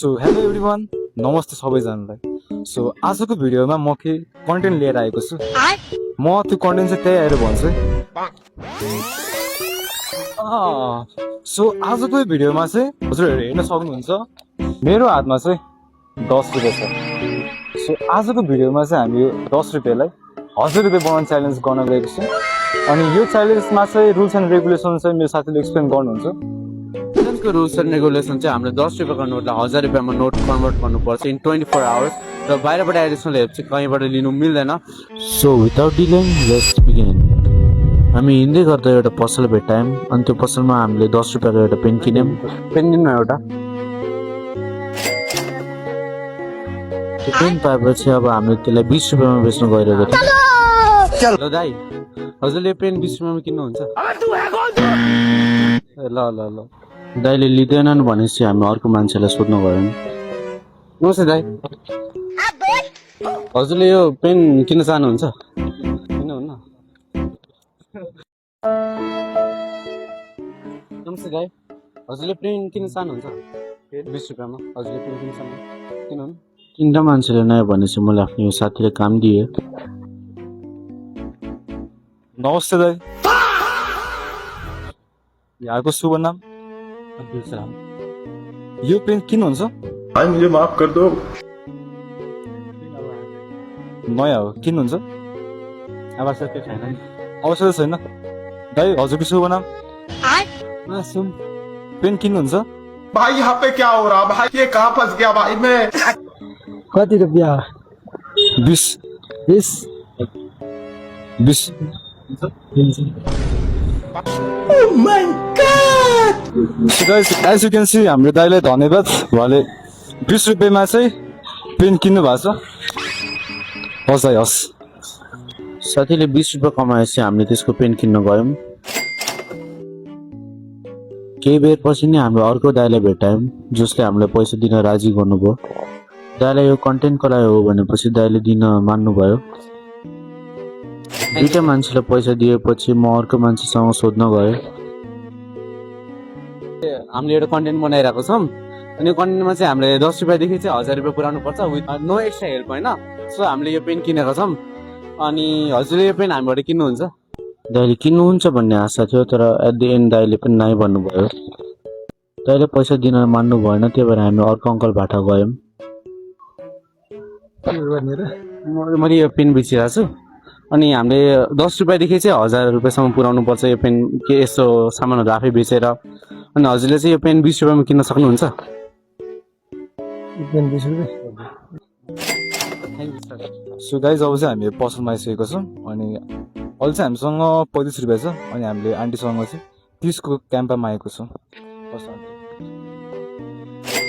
So hello everyone, नमस्ते सबैजनालाई। So आजको भिडियोमा म के कन्टेन्ट लिएर आएको छु। म त्यो कन्टेन्ट चाहिँ त्यही आएर भन्छु। सो आजको भिडियोमा चाहिँ हजुरहरू हेर्न सक्नुहुन्छ मेरो हातमा चाहिँ 10 रुपियाँ छ। सो आजको भिडियोमा चाहिँ हामी यो 10 रुपियाँलाई 1000 रुपियाँ बनाउने च्यालेन्ज गर्न गएको छौँ। अनि यो च्यालेन्जमा चाहिँ रुल्स एन्ड रेगुलेसन चाहिँ मेरो साथीले एक्सप्लेन गर्नुहुन्छ। को रुल्स एन्ड रेगुलेसन चाहिँ हामीले 10 रुपियाँको नोटलाई 1000 रुपियाँमा नोट कन्भर्ट गर्नुपर्छ इन 24 आवर्स र बाहिरबाट एडिसनल हेल्प चाहिँ कहीँबाट लिनु मिल्दैन। So without delaying let's begin. हामी हिँड्दै गर्दा एउटा पसल भेट्यौँ अनि त्यो पसलमा हामीले 10 रुपियाँको एउटा पेन किन्यौँ। पेन किन्नु एउटा त्यो पेन पाएपछि अब हामीले त्यसलाई 20 रुपियाँमा बेच्नु गइरहेको थियौँ। ल दाइ, हजुरले पेन 20 रुपियाँमा किन्नुहुन्छ? ल ल ल दाइले लिँदैनन् भनेपछि हामी अर्को मान्छेलाई सोध्नु गयौँ। नमस्ते दाइ, हजुरले यो पेन किन्न चाहनुहुन्छ? किन्नुहुन्न? नमस्ते दाइ, हजुरले पेन किन्न चाहनुहुन्छ? 20 रुपियाँमा हजुरले पेन किन्न चाहनुहुन्छ? किन्नुहुन्न? तिनवटा मान्छेले नयाँ भनेपछि मैले आफ्नो साथीले काम दिएँ। नमस्ते दाइ, यहाँको शुभ नाम? अब्दुल सलाम। यो पेन किन्नुहुन्छ? भाई मुझे माफ कर दो। नयाँ हो, किन्नुहुन्छ? आवश्यकता छैन नि। आवश्यक छैन। दाइ हजुरको शुभ नाम? सुन, पेन किन्नुहुन्छ? भाई यहाँ पे क्या हो रहा भाई, ये कहाँ फंस गया भाई मैं। कति रुपियाँ? 20 20 20 So guys, as you can see, हाम्रो दाइलाई धन्यवाद। उहाँले 20 रुपियाँमा चाहिँ पेन किन्नु भएको छ। हस् दाइ हस्। साथीले 20 रुपियाँ कमाएपछि हामीले त्यसको पेन किन्न गयौँ। केही बेर पछि नै हाम्रो अर्को दाइलाई भेट्यौँ जसले हामीलाई पैसा दिन राजी गर्नुभयो। दाइलाई यो कन्टेन्टको लागि हो भनेपछि दाइले दिन मान्नुभयो। दुईटा मान्छेलाई पैसा दिएपछि म अर्को मान्छेसँग सोध्न गएँ। हामीले एउटा कन्टेन्ट बनाइरहेको छौँ अनि यो कन्टेन्टमा चाहिँ हामीले 10 रुपियाँदेखि चाहिँ 1000 रुपियाँ पुऱ्याउनु पर्छ विथ नो एक्स्ट्रा हेल्प होइन। सो हामीले यो पेन किनेको छौँ अनि हजुरले यो पेन हामीबाट किन्नुहुन्छ? दाइले किन्नुहुन्छ भन्ने आशा थियो तर एट द एन्ड दाइले पनि नाइ भन्नुभयो। दाइले पैसा दिन मान्नु भएन, त्यही भएर हामी अर्को अङ्कल भाटा गयौँ। मैले यो पेन बेचिरहेको छु अनि हामीले 10 रुपियाँदेखि चाहिँ 1000 रुपियाँसम्म पुऱ्याउनु पर्छ यो पेन के यस्तो सामानहरू आफै बेचेर। अनि हजुरले चाहिँ यो पेन 20 रुपियाँमा किन्न सक्नुहुन्छ? पेन 20 रुपियाँ। Thank you sir. So guys अब चाहिँ हामी पसलमा आइसकेको छौँ अनि अहिले चाहिँ हामीसँग 35 रुपियाँ छ अनि हामीले आन्टीसँग चाहिँ 30 को क्याम्पामा आएको छौँ।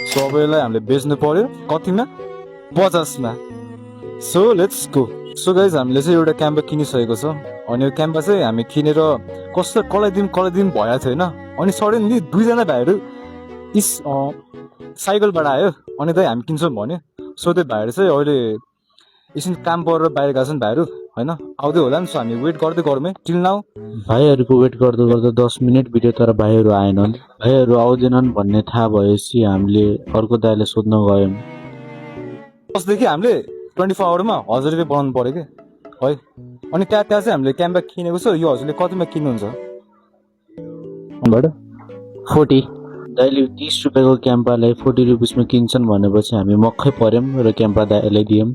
सो अब यसलाई हामीले बेच्नु पर्यो कतिमा? 50 मा। So let's go. So guys हामीले चाहिँ एउटा क्याम्पा किनिसकेको छ अनि यो क्याम्पा चाहिँ हामी किनेर कस्तो कलाइदिउँ भइरहेको थियो होइन। अनि सडनली दुईजना भाइहरू साइकलबाट आयो अनि दाइ हामी किन्छौँ भन्यो। सो त्यो भाइहरू चाहिँ अहिले एकछिन काम परेर बाहिर गएको छन् भाइहरू होइन, आउँदै होला नि। सो हामी वेट गर्दै गरौँ है टिल नाउ। भाइहरूको वेट गर्दा गर्दा 10 मिनट बित्यो तर भाइहरू आएनन्। भाइहरू आउँदैनन् भन्ने थाहा भएपछि हामीले अर्को दाइलाई सोध्न गयौँ। फर्स्टदेखि हामीले 24 आवरमा 1000 रुपियाँ बनाउनु पऱ्यो कि है। अनि त्यहाँ चाहिँ हामीले क्याम्पा किनेको छ। यो हजुरले कतिमा किन्नुहुन्छ? 40। दाइले 30 रुपियाँको क्याम्पालाई 40 रुपिसमा किन्छन् भनेपछि हामी मक्खै पर्यौँ र क्याम्पा दाइलाई दियौँ।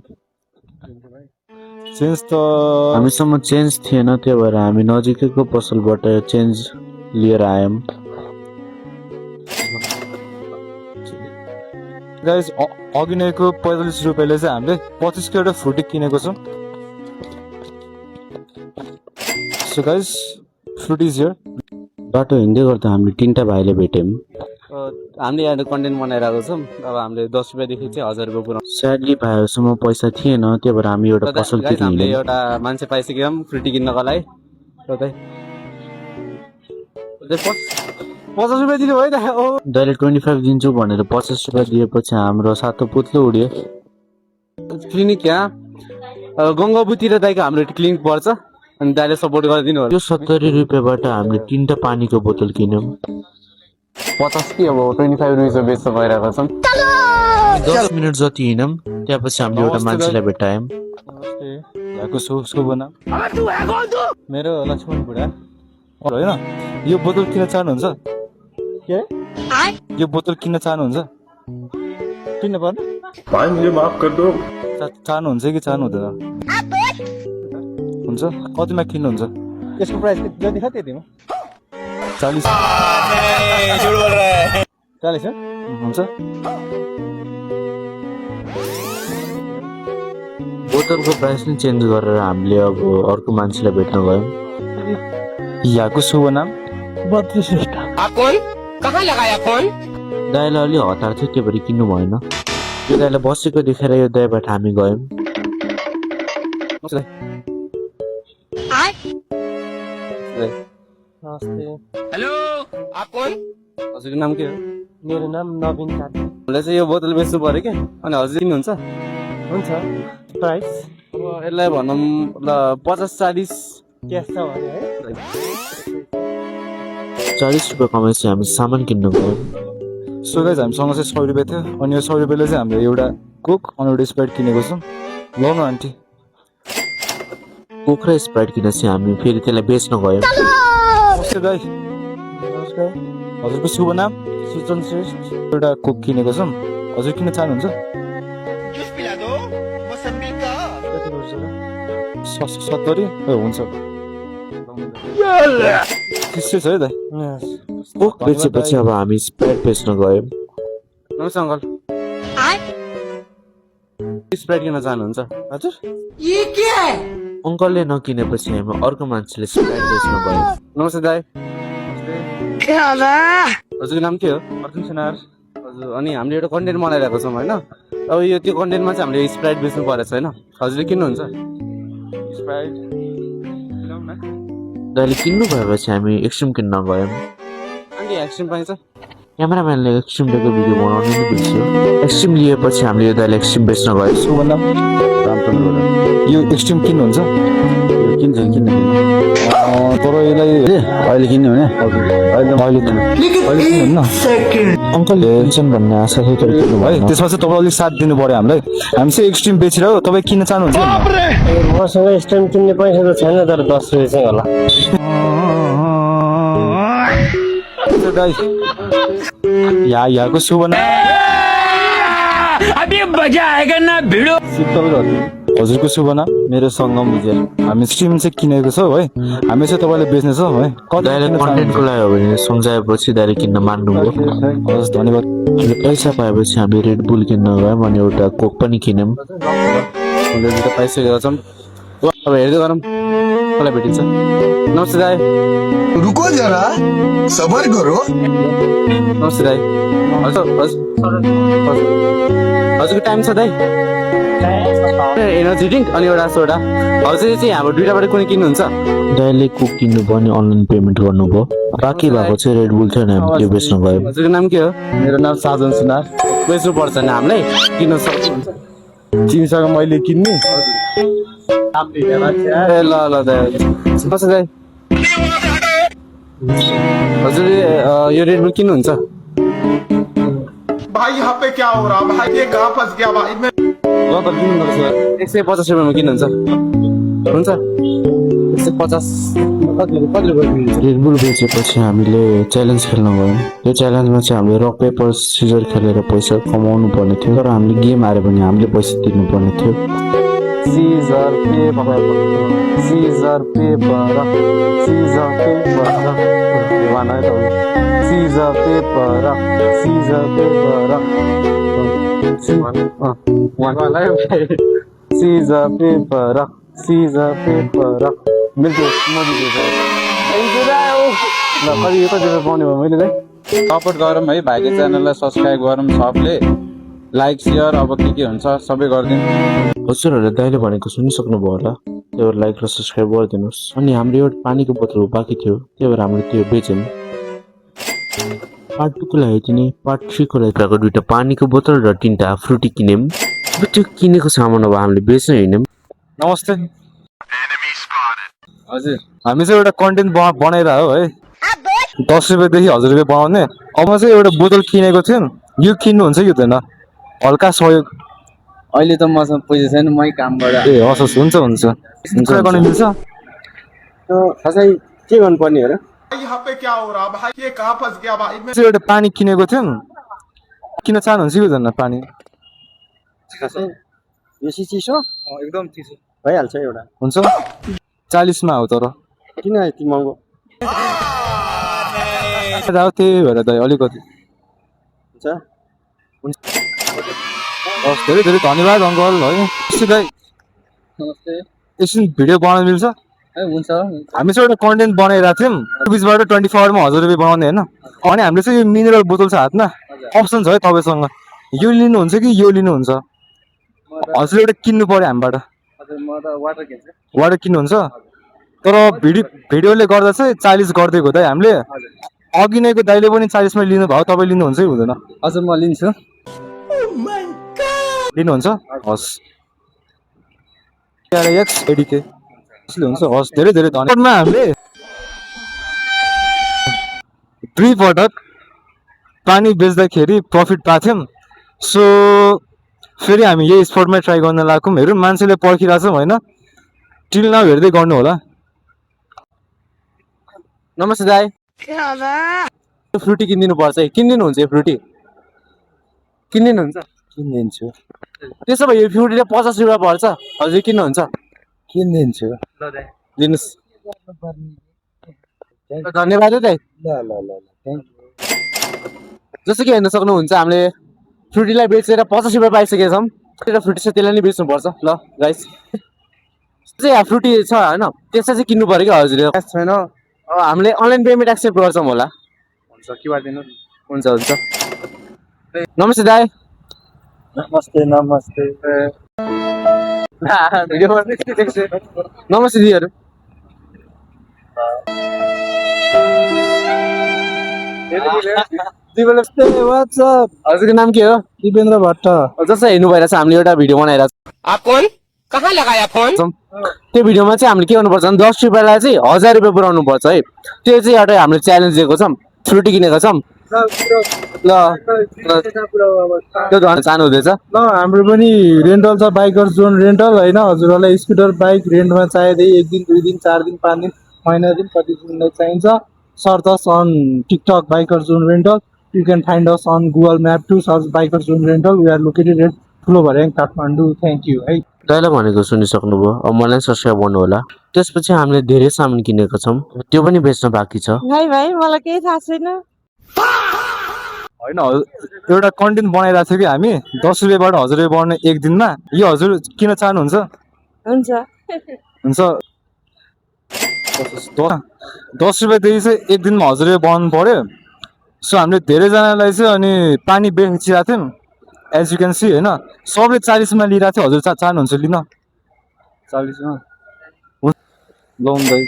चेन्ज त हामीसँग चेन्ज थिएन, त्यही भएर हामी नजिकैको पसलबाट चेन्ज लिएर आयौँ। गाइज अघि नैको 45 रुपियाँले चाहिँ हामीले 25 को एउटा फ्रुटी किनेको छौँ। So guys fruit is here. बाटो हिँड्दै गर्दा हामीले 3टा भाइले भेट्यौँ। हामीले यहाँ कन्टेन्ट बनाइरहेको छौँ। अब हामीले 10 रुपियाँदेखि चाहिँ 1000 रुपियाँ पुऱ्याउनु। स्याडली भाइहरूसँग पैसा थिएन, त्यही भएर हामी एउटा पसल हामीले किन्यौँ। एउटा मान्छे पाइसक्यौँ फ्रुटी किन्नको लागि। 50 रुपियाँ दिनु भयो त। दाइले 25 दिन्छु भनेर 50 रुपियाँ दिएपछि हाम्रो सातो पुत्लो उड्यो। क्लिनिक यहाँ गङ्गाबुती र दाइको हाम्रो क्लिनिक पर्छ अनि दाइले सपोर्ट गरिदिनु। यो 70 रुपियाँबाट हामीले 3टा पानीको बोतल किन्यौँ। 50 कि अब 25 रुपियाँ बेच्न गइरहेको छौँ। 10 मिनट जति हिँड्यौँ त्यसपछि हामीले एउटा नमस्ते मान्छेलाई भेटायौँ। नमस्ते यहाँको शुभ नाम मेरो लक्ष्मण बुढा होइन यो बोतल किन चाहनुहुन्छ के यो बोतल किन चाहनुहुन्छ किन पर्ने भाई मुझे माफ कर दो। चाहनुहुन्छ कि चाहनु हुँदैन हुन्छ कतिमा किन्नुहुन्छ यसको प्राइस जति छ त्यतिमा 40 40 हो हुन्छ बोतलको प्राइस नै चेन्ज गरेर हामीले अब अर्को मान्छेलाई भेट्न गयौँ। यहाँको शुभ नाम 32 श्रेष्ठ दाइलाई अलि हतार थियो त्यही भएर किन्नु भएन। यो दाइलाई बसेको देखेर यो दाइबाट हामी गयौँ। नमस्ते हजुरको नाम के हो? मेरो नाम नवीन कार्की हामीलाई चाहिँ यो बोतल बेच्नु पर्यो क्या अनि हजुर किन्नुहुन्छ? हुन्छ प्राइस अब यसलाई भनौँ ल 50-40 क्यास छ भने है 40 रुपियाँ कमाएपछि हामी सामान किन्नु गयौँ। सो गाइज हामीसँग चाहिँ 100 रुपियाँ थियो अनि यो 100 रुपियाँले चाहिँ हामीले एउटा कोक अनि एउटा स्प्राइट किनेको छौँ ल न आन्टी कोक र स्प्राइट किनेपछि हामी फेरि त्यसलाई बेच्न गयौँ। नमस्ते दाइ नमस्कार हजुरको शुभ नाम सुजन श्रेष्ठ एउटा कोक किनेको छौँ हजुर किन चाहनुहुन्छ कति वर्ष हो? 70 हुन्छ त्यसै छ है दाइ Yes. कोक बेचेपछि अब हामी स्प्राइट बेच्न गयौँ। नमस्ते अङ्कल स्प्राइट किन चाहनुहुन्छ? हजुर अङ्कलले नकिनेपछि हामी अर्को मान्छेले स्प्राइट बेच्न गयौँ। नमस्ते दाइ हजुरको नाम के हो? अर्जुन सुनार हजुर अनि हामीले एउटा कन्टेन्ट बनाइरहेको छौँ होइन अब यो त्यो कन्टेन्टमा चाहिँ हामीले स्प्राइट बेच्नु परेको छ होइन हजुरले किन्नुहुन्छ? स्प्राइट दाइले किन्नु भएपछि हामी एक्सट्रिम किन्न गयौँ। अनि एक्सट्रिम पाइन्छ? क्यामेराम्यानले एक्सट्रिम लिएको भिडियो बनाउनु नै बिर्स्यो। एक्सट्रिम लिएपछि हामीले यो दाइले एक्सट्रिम बेच्न गयौँ। शुभ नाम रामचन्द्र बोरा यो एक्सट्रिम किन्नुहुन्छ किन्छ किन्न तर यसलाई अहिले किन्ने भने अहिले किन्नुहुन्न अङ्कलले किन्छन् भन्ने आशा थियो तर किन्नु है भएन। त्यसमा चाहिँ तपाईँले अलिक साथ दिनु पर्यो हामीलाई हामी चाहिँ एक्सट्रिम बेचेर हो तपाईँ किन चाहनुहुन्छ मसँग स्ट्याम्प किन्ने पैसा त छैन तर 10 रुपियाँ चाहिँ होला दाइ यहाँको शुभ नाम शीतल घरी हजुरको शुभ नाम मेरो सङ्गम विजय हामी स्ट्रिम चाहिँ किनेको छौँ है हामी चाहिँ तपाईँले बेच्नेछौँ है दाइले किन कन्टेन्टको लागि हो भने सम्झाएपछि दाइले किन्न मान्नुभयो। चाहनुहुन्छ? हस् धन्यवाद हामीले पैसा पाएपछि हामी रेड बुल किन्न गयौँ अनि एउटा कोक पनि किन्यौँ। हामीले त पाइसकेका छौँ अब हेर्दै गरौँ कसलाई भेटिन्छ। नमस्ते दाइ रुको जरा सबर करो। नमस्ते दाइ हजुर हजुरको टाइम छ दाइ एनर्जी ड्रिङ्क अनि एउटा सोडा हजुर चाहिँ हाम्रो दुइटाबाट कुनै किन्नुहुन्छ? दाइले कोक किन्नु भयो अनि अनलाइन पेमेन्ट गर्नुभयो। बाँकी भएको चाहिँ रेड बुल थियो नि हामी त्यो बेच्न गयौँ। हजुरको नाम के हो? मेरो नाम साजन सुनार बेच्नु पर्छ नि हामीलाई किन्न सक्नुहुन्छ? तिमीसँग मैले किन्ने ए ल ल दाइ नमस्ते दाइ हजुर यो रेड बुल किन्नुहुन्छ? भाई यहाँ पे क्या हो रहा भाई ये कहाँ फंस गया भाई मैं। ल त किन्नुपर्छ 150 रुपियाँमा किन्नुहुन्छ? हुन्छ 150 कति रुपियाँ किन्छ? रेड बुल बेचेपछि हामीले च्यालेन्ज खेल्न गयौँ। त्यो च्यालेन्जमा चाहिँ हामीले रक पेपर सिजर खेलेर पैसा कमाउनु पर्ने थियो तर हामीले गेम हार्यो भने हामीले पैसा तिर्नु पर्ने थियो। Scissor paper scissor paper scissor paper one है त scissor paper scissor paper scissor paper scissor paper मिल्थ्यो म दिन्छु ल कति रुपियाँ पाउने भयो मैले चाहिँ सपोर्ट गरौँ है भाइको च्यानललाई सब्सक्राइब गरौँ सबले लाइक सेयर अब के हुन्छ सबै गरिदिउँ। हजुरहरूले दाइले भनेको सुनिसक्नुभयो होला त्यही भएर लाइक र सब्सक्राइब गरिदिनुहोस्। अनि हाम्रो एउटा पानीको बोतल बाँकी थियो त्यही भएर हामीले त्यो बेच्यौँ। पार्ट 2 को लागि यति नै। पार्ट 3 को लागि दुईटा पानीको बोतल र 3टा फ्रुटी किन्यौँ। अब त्यो किनेको सामान अब हामीले बेच्न हिँड्यौँ। नमस्ते हजुर हामी चाहिँ एउटा कन्टेन्ट बनाइरह हो है 10 रुपियाँदेखि 1000 रुपियाँ बनाउने अब चाहिँ एउटा बोतल किनेको थियौँ यो किन्नुहुन्छ कि हुँदैन हल्का सहयोग अहिले त मसँग पैसा छैन, मै कामबाट ए हस् हस् हुन्छ हुन्छ कुरा गर्न मिल्छ खासै के गर्नुपर्ने हो र यहाँ पे क्या हो रहा भाई, ये कहाँ फंस गया भाई मैं। चाहिँ एउटा पानी किनेको थियौँ किन चाहनुहुन्छ कि हुँदैन पानी बेसी चिसो एकदम चिसो भइहाल्छ एउटा हुन्छ 40 मा हो तर किन यति महँगो त्यही भएर त अलिकति हुन्छ हस् धेरै धेरै धन्यवाद अङ्कल है दाइ नमस्ते एकछिन भिडियो बनाउन मिल्छ ए हुन्छ हामी चाहिँ एउटा कन्टेन्ट बनाइरहेको थियौँ बिचबाट 24 आवरमा 1000 रुपियाँ बनाउने होइन अनि हामीले चाहिँ यो मिनरल बोतल छ हातमा अप्सन छ है तपाईँसँग यो लिनुहुन्छ कि यो लिनुहुन्छ हजुर एउटा किन्नु पर्यो हामीबाट हजुर म त वाटर किन्छु वाटर किन्नुहुन्छ तर भिडियोले गर्दा चाहिँ 40 गरिदिएको दाइ हामीले अघि नैको दाइले पनि 40 मा लिनुभयो तपाईँ लिनुहुन्छ कि हुँदैन हजुर म लिन्छु लिनुहुन्छ हस् एक्स एडिके हुन्छ हस् धेरै धेरै धन्यवादमा हामीले 3 पटक पानी बेच्दाखेरि प्रफिट पाएको थियौँ सो फेरि हामी यही स्पोर्टमा ट्राई गर्न लागौँ हेरौँ मान्छेले पर्खिरहेको छौँ होइन टिल नाउ हेर्दै गर्नु होला नमस्ते दाइ फ्रुटी किनिदिनु पर्छ है किनिदिनुहुन्छ यो फ्रुटी किनिदिनुहुन्छ किनिदिन्छु त्यसो भए यो फ्रुटीले 50 रुपियाँ पर्छ हजुर किन्नुहुन्छ किनिदिन्छु दिनुहोस् धन्यवाद है दाइ जस्तो कि हेर्न सक्नुहुन्छ हामीले फ्रुटीलाई बेचेर 50 रुपियाँ पाइसकेका छौँ एउटा फ्रुटी छ त्यसलाई नै बेच्नुपर्छ ल गाइस चाहिँ यहाँ फ्रुटी छ होइन त्यसलाई चाहिँ किन्नु पऱ्यो कि हजुरले छैन हामीले अनलाइन पेमेन्ट एक्सेप्ट गर्छौँ होला हुन्छ क्युआर दिनु हुन्छ हुन्छ नमस्ते दाइ नमस्ते नमस्ते नमस्ते दिदीहरू हजुरको नाम के हो दिपेन्द्र भट्ट जस्तो हेर्नु भइरहेछ हामीले एउटा भिडियो बनाइरहेको छौँ त्यो भिडियोमा चाहिँ हामीले के गर्नुपर्छ भने 10 रुपियाँलाई चाहिँ 1000 रुपियाँ पुऱ्याउनु पर्छ है त्यो चाहिँ एउटा हामीले च्यालेन्ज दिएको छौँ फ्रुटी किनेको छौँ ल त्यो धन चाहनु हुँदैछ ल हाम्रो पनि रेन्टल छ बाइकर्स जोन रेन्टल होइन हजुरहरूलाई स्कुटर बाइक रेन्टमा चाहिँदै 1 दिन 2 दिन 4 दिन 5 दिन महिना दिन कति दिनलाई चाहिन्छ search us on TikTok bikers zone rental you can find us on Google map to search bikers zone rental we are located at Thulo Bharyang Kathmandu thank you है दाइलाई भनेको सुनिसक्नुभयो अब मलाई सब्सक्राइब गर्नु होला त्यसपछि हामीले धेरै सामान किनेको छौँ त्यो पनि बेच्न बाँकी छ भाइ भाइ मलाई केही थाहा छैन होइन एउटा कन्टेन्ट बनाइरहेको थियो कि हामी 10 रुपियाँबाट 1000 रुपियाँ बनाउने एक दिनमा यो हजुर किन चाहनुहुन्छ हुन्छ हुन्छ 10 रुपियाँदेखि चाहिँ एक दिनमा 1000 रुपियाँ बनाउनु पर्यो सो हामीले धेरैजनालाई चाहिँ अनि पानी बेचिरहेको थियौँ एज यु क्यान सी होइन सबले 40 मा लिइरहेको थियो हजुर चाहनुहुन्छ लिन 40 मा लोन भाइ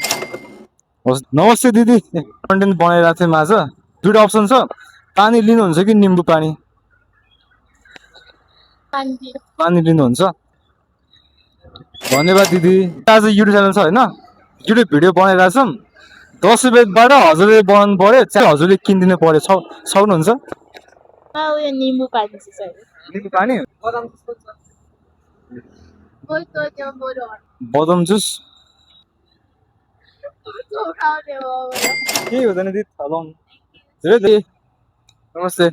हस् नमस्ते दिदी कन्टेन्ट बनाइरहेको थियौँ आज दुईवटा अप्सन छ पानी लिनुहुन्छ कि निम्बु पानी पानी लिनुहुन्छ धन्यवाद दिदी आज युट्युब च्यानल छ होइन युट्युब भिडियो बनाइरहेको छौँ 10 रुपियाँबाट 1000 रुपियाँ बनाउनु पर्यो चाहिँ हजुरले किनिदिनु पर्यो सक्नुहुन्छ उयो निम्बु पानी चाहिँ निम्बु पानी बदम जुस के हुँदैन दिदी धेरै नमस्ते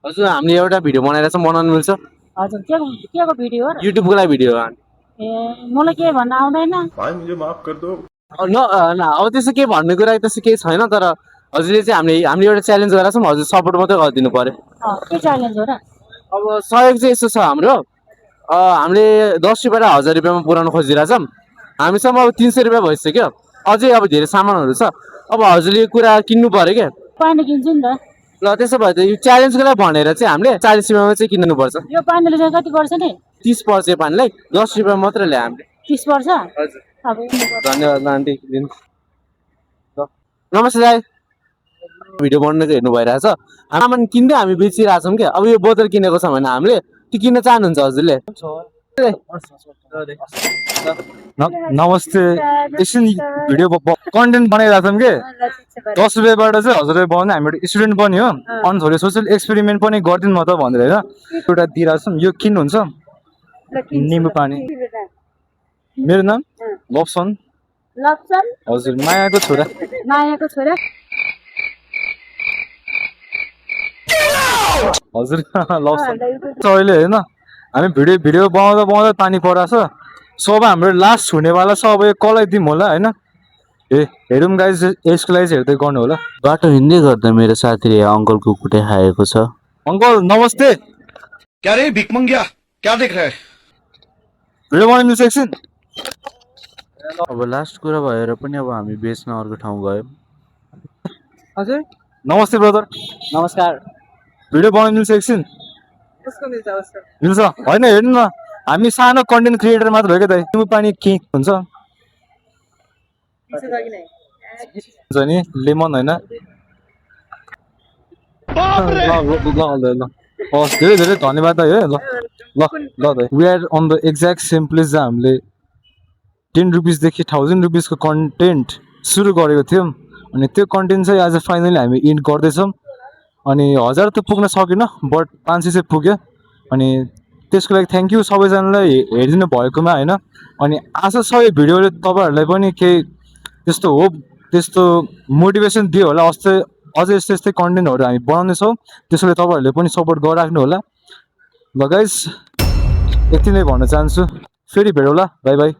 हजुर हामीले एउटा भिडियो बनाइरहेको छौँ बनाउनु मिल्छ हजुर के को भिडियो हो र युट्युबको लागि भिडियो ए मलाई के भन्न आउँदैन भाई मुझे माफ कर दो। अब त्यस्तो के भन्ने कुरा त्यस्तो केही छैन तर हजुरले चाहिँ हामीले एउटा च्यालेन्ज गरेर छौँ हजुर सपोर्ट मात्रै गरिदिनु पर्यो के च्यालेन्ज हो र अब सहयोग चाहिँ यस्तो छ हाम्रो हामीले 10 रुपियाँलाई 1000 रुपियाँमा पुऱ्याउन खोजिरहेछौँ हामीसँग अब 300 रुपियाँ भइसक्यो अझै अब धेरै सामानहरू छ अब हजुरले यो कुरा किन्नु पर्यो क्या पानी किन्छु नि त ल त्यसो भए त यो च्यालेन्जको लागि भनेर चाहिँ हामीले 40 रुपियाँमा चाहिँ किन्नुपर्छ यो पानीले चाहिँ कति पर्छ नि 30 पर्छ यो पानीलाई 10 रुपियाँ मात्र ल्याए हामीले 30 पर्छ हजुर अब धन्यवाद आन्टी दिनु नमस्ते दाइ भिडियो बनाउनेको हेर्नु भइरहेछ सामान किन्दै हामी बेचिरहेछौँ क्या अब यो बोतल किनेको छ भने हामीले त्यो किन्न चाहनुहुन्छ हजुरले नमस्ते एकछिन भिडियो कन्टेन्ट बनाइरहेको छौँ कि 10 रुपियाँबाट चाहिँ 1000 रुपियाँ पाउने हामी स्टुडेन्ट पनि हो अनि थोरै सोसियल एक्सपेरिमेन्ट पनि गरिदिनु म त भनेर होइन एउटा दिइरहेको छौँ यो किन्नुहुन्छ निम्बु पानी मेरो नाम लप्सन लप्सन हजुर मायाको छोरा मायाको छोरा हजुर लप्सन अहिले होइन हामी भिडियो बनाउँदा बनाउँदा पानी पराएको छ सो अब हाम्रो लास्ट हुनेवाला छ अब यो कलाइदिउँ होला होइन ए हेरौँ गाइज यसको लागि चाहिँ हेर्दै गर्नु होला बाटो हिँड्दै गर्दा मेरो साथीले अङ्कलको कुटे खाएको छ। अङ्कल नमस्ते क्या रे भिख मंगिया क्या देख रहा है भिडियो बनाइदिनु छ एकछिन अब लास्ट कुरा भएर पनि अब हामी बेच्न अर्को ठाउँ गयौँ। हजुर नमस्ते ब्रदर नमस्कार भिडियो बनाइदिनु छ एकछिन कसको मिल्छ अवस्था मिल्छ होइन हेर्नु न हामी सानो कन्टेन्ट क्रिएटर मात्र हो क्या दाइ तिम्रो पानी के हुन्छ हुन्छ नि लेमन होइन ल हस् धेरै धेरै धन्यवाद दाइ है ल ल ल दाइ we are on the exact same place जहाँ हामीले 10 रुपिसदेखि 1000 रुपिसको कन्टेन्ट सुरु गरेको थियौँ अनि त्यो कन्टेन्ट चाहिँ आज फाइनली हामी इन्ड गर्दैछौँ अनि 1000 त पुग्न सकेन बट 500 चाहिँ पुग्यो अनि त्यसको लागि थ्याङ्क यू सबैजनालाई हेरिदिनु भएकोमा होइन अनि आशा छ यो भिडियोले तपाईँहरूलाई पनि केही त्यस्तो होप त्यस्तो मोटिभेसन दियो होला अझै यस्तै यस्तै कन्टेन्टहरू हामी बनाउनेछौँ त्यसैले तपाईँहरूले पनि सपोर्ट गरिराख्नु होला ल गाइस यति नै भन्न चाहन्छु फेरि भेटौँला बाई बाई